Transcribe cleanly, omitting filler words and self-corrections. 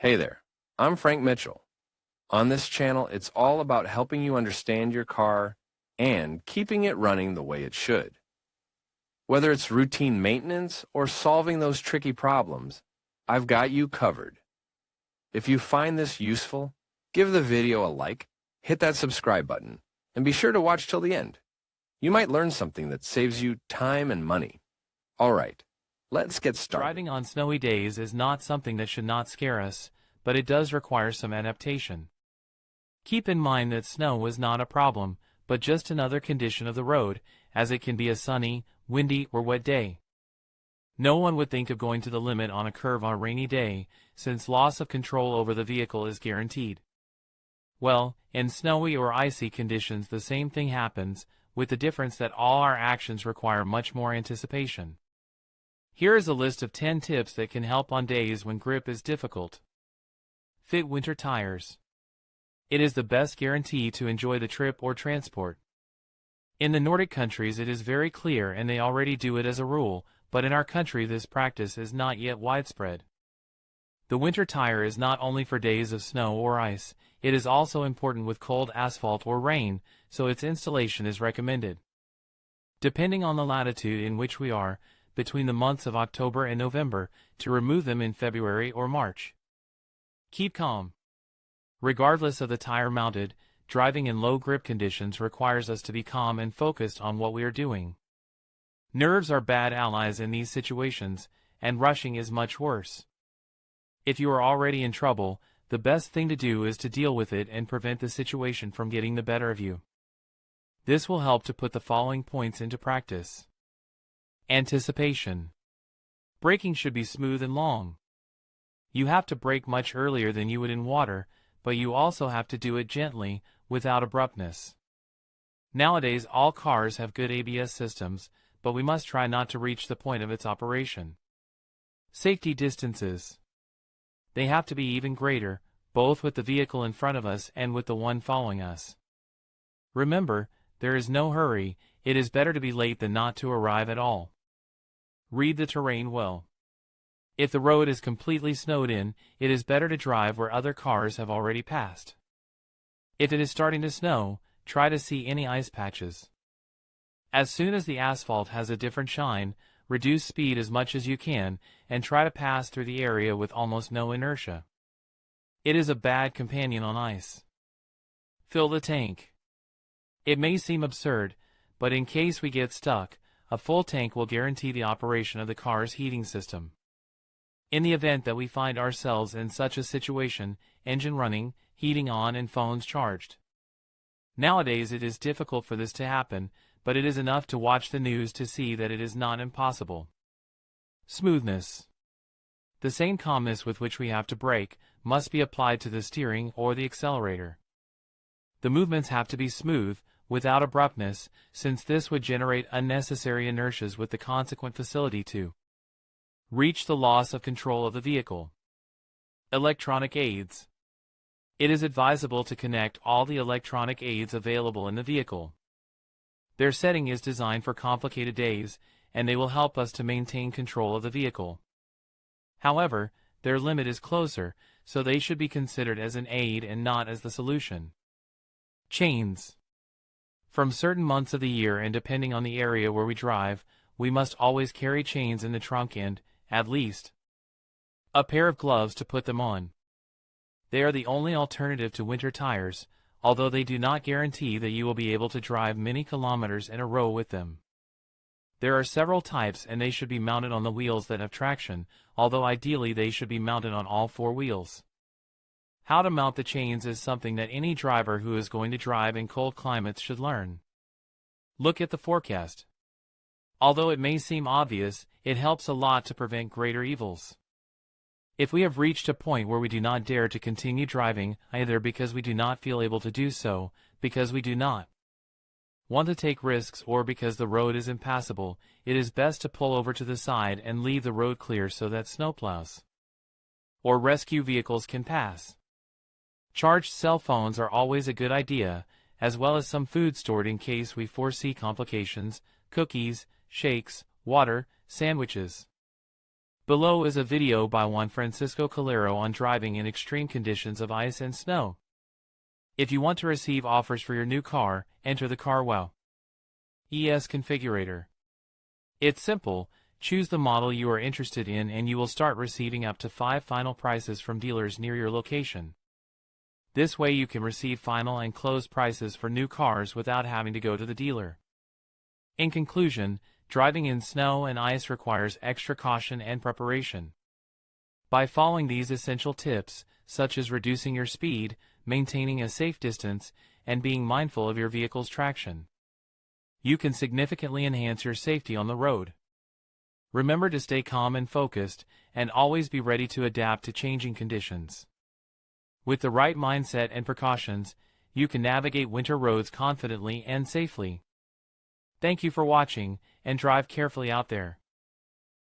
Hey there, I'm Frank Mitchell. On this channel, it's all about helping you understand your car and keeping it running the way it should. Whether it's routine maintenance or solving those tricky problems, I've got you covered. If you find this useful, give the video a like, hit that subscribe button, and be sure to watch till the end. You might learn something that saves you time and money. All right, let's get started. Driving on snowy days is not something that should not scare us, but it does require some adaptation. Keep in mind that snow is not a problem, but just another condition of the road, as it can be a sunny, windy, or wet day. No one would think of going to the limit on a curve on a rainy day, since loss of control over the vehicle is guaranteed. Well, in snowy or icy conditions the same thing happens, with the difference that all our actions require much more anticipation. Here is a list of 10 tips that can help on days when grip is difficult. Fit winter tires. It is the best guarantee to enjoy the trip or transport. In the Nordic countries it is very clear and they already do it as a rule, but in our country this practice is not yet widespread. The winter tire is not only for days of snow or ice, it is also important with cold asphalt or rain, so its installation is recommended. Depending on the latitude in which we are, between the months of October and November, to remove them in February or March. Keep calm. Regardless of the tire mounted, driving in low grip conditions requires us to be calm and focused on what we are doing. Nerves are bad allies in these situations, and rushing is much worse. If you are already in trouble, the best thing to do is to deal with it and prevent the situation from getting the better of you. This will help to put the following points into practice. Anticipation. Braking should be smooth and long. You have to brake much earlier than you would in water, but you also have to do it gently, without abruptness. Nowadays all cars have good ABS systems, but we must try not to reach the point of its operation. Safety distances. They have to be even greater, both with the vehicle in front of us and with the one following us. Remember, there is no hurry, it is better to be late than not to arrive at all. Read the terrain well. If the road is completely snowed in, it is better to drive where other cars have already passed. If it is starting to snow, try to see any ice patches. As soon as the asphalt has a different shine, reduce speed as much as you can, and try to pass through the area with almost no inertia. It is a bad companion on ice. Fill the tank. It may seem absurd, but in case we get stuck, a full tank will guarantee the operation of the car's heating system. In the event that we find ourselves in such a situation, engine running, heating on and phones charged. Nowadays it is difficult for this to happen, but it is enough to watch the news to see that it is not impossible. Smoothness. The same calmness with which we have to brake must be applied to the steering or the accelerator. The movements have to be smooth, without abruptness, since this would generate unnecessary inertias with the consequent facility to reach the loss of control of the vehicle. Electronic aids. It is advisable to connect all the electronic aids available in the vehicle. Their setting is designed for complicated days, and they will help us to maintain control of the vehicle. However, their limit is closer, so they should be considered as an aid and not as the solution. Chains. From certain months of the year and depending on the area where we drive, we must always carry chains in the trunk and, at least, a pair of gloves to put them on. They are the only alternative to winter tires, although they do not guarantee that you will be able to drive many kilometers in a row with them. There are several types and they should be mounted on the wheels that have traction, although ideally they should be mounted on all four wheels. How to mount the chains is something that any driver who is going to drive in cold climates should learn. Look at the forecast. Although it may seem obvious, it helps a lot to prevent greater evils. If we have reached a point where we do not dare to continue driving, either because we do not feel able to do so, because we do not want to take risks, or because the road is impassable, it is best to pull over to the side and leave the road clear so that snowplows or rescue vehicles can pass. Charged cell phones are always a good idea, as well as some food stored in case we foresee complications, cookies, shakes, water, sandwiches. Below is a video by Juan Francisco Calero on driving in extreme conditions of ice and snow. If you want to receive offers for your new car, enter the CarWow ES configurator. It's simple. Choose the model you are interested in and you will start receiving up to 5 final prices from dealers near your location. This way you can receive final and closed prices for new cars without having to go to the dealer. In conclusion, driving in snow and ice requires extra caution and preparation. By following these essential tips, such as reducing your speed, maintaining a safe distance, and being mindful of your vehicle's traction, you can significantly enhance your safety on the road. Remember to stay calm and focused, and always be ready to adapt to changing conditions. With the right mindset and precautions, you can navigate winter roads confidently and safely. Thank you for watching, and drive carefully out there.